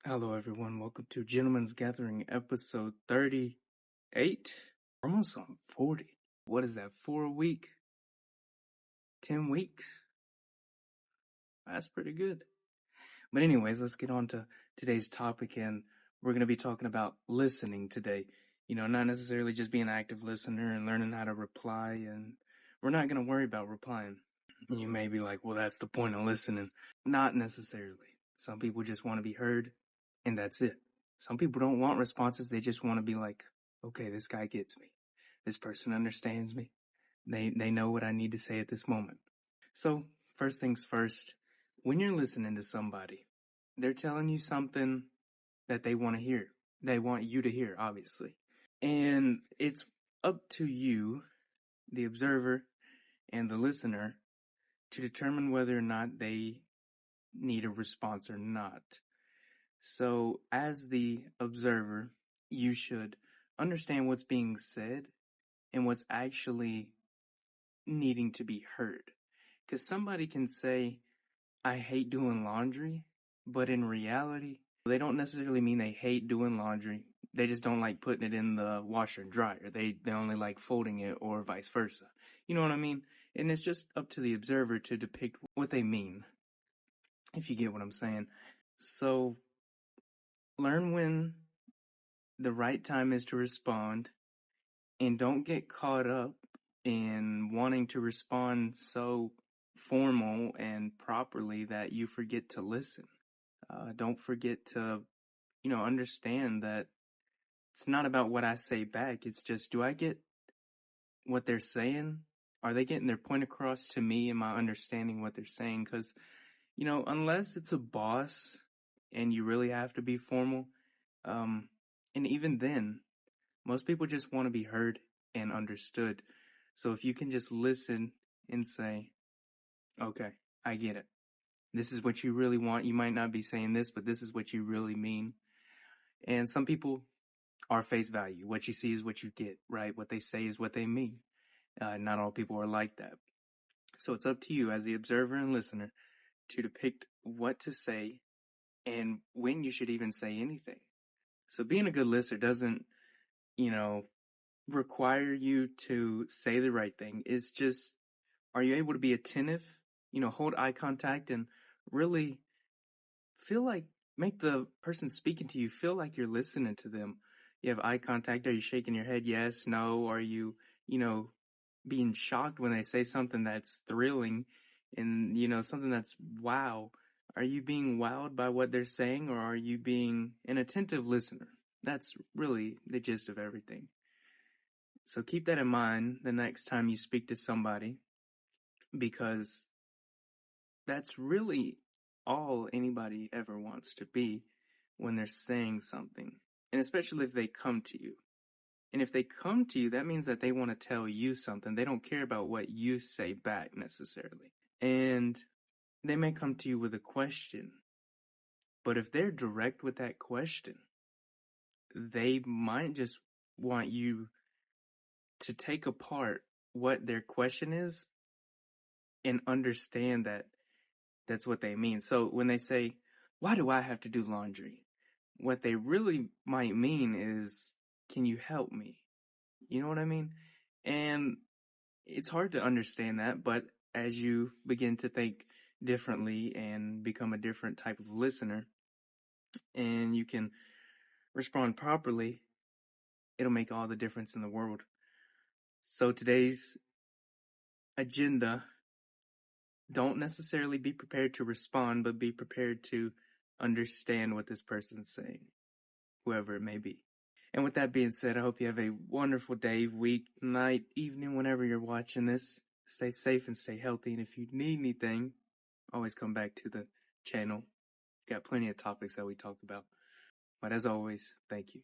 Hello, everyone. Welcome to Gentlemen's Gathering, episode 38. Almost on 40. What is that, 4 a week? 10 weeks? That's pretty good. But anyways, let's get on to today's topic, and we're going to be talking about listening today. Not necessarily just being an active listener and learning how to reply, and we're not going to worry about replying. You may be like, well, that's the point of listening. Not necessarily. Some people just want to be heard, and that's it. Some people don't want responses. They just want to be like, okay, this guy gets me. This person understands me. They know what I need to say at this moment. So first things first, when you're listening to somebody, they're telling you something that they want to hear. They want you to hear, obviously. And it's up to you, the observer and the listener, to determine whether or not they need a response or not. So as the observer, you should understand what's being said and what's actually needing to be heard. Because somebody can say, I hate doing laundry, but in reality, they don't necessarily mean they hate doing laundry. They just don't like putting it in the washer and dryer. They only like folding it, or vice versa. You know what I mean? And it's just up to the observer to depict what they mean, if you get what I'm saying. So learn when the right time is to respond, and don't get caught up in wanting to respond so formal and properly that you forget to listen. Don't forget to, understand that it's not about what I say back. It's just, do I get what they're saying? Are they getting their point across to me? Am I understanding what they're saying? Because, unless it's a boss and you really have to be formal, and even then, most people just want to be heard and understood. So if you can just listen and say, okay, I get it. This is what you really want. You might not be saying this, but this is what you really mean. And some people are face value. What you see is what you get, right? What they say is what they mean. Not all people are like that. So it's up to you as the observer and listener to depict what to say and when you should even say anything. So being a good listener doesn't, require you to say the right thing. It's just, are you able to be attentive? Hold eye contact and really make the person speaking to you feel like you're listening to them. You have eye contact. Are you shaking your head? Yes, no. Are you, being shocked when they say something that's thrilling and, something that's wow? Are you being wowed by what they're saying, or are you being an attentive listener? That's really the gist of everything. So keep that in mind the next time you speak to somebody, because that's really all anybody ever wants to be when they're saying something. And especially if they come to you. And if they come to you, that means that they want to tell you something. They don't care about what you say back necessarily. And they may come to you with a question. But if they're direct with that question, they might just want you to take apart what their question is and understand that that's what they mean. So when they say, why do I have to do laundry? What they really might mean is, can you help me? You know what I mean? And it's hard to understand that, but as you begin to think differently and become a different type of listener, and you can respond properly, it'll make all the difference in the world. So today's agenda, don't necessarily be prepared to respond, but be prepared to understand what this person's saying, whoever it may be. And with that being said, I hope you have a wonderful day, week, night, evening, whenever you're watching this. Stay safe and stay healthy. And if you need anything, always come back to the channel. Got plenty of topics that we talk about. But as always, thank you.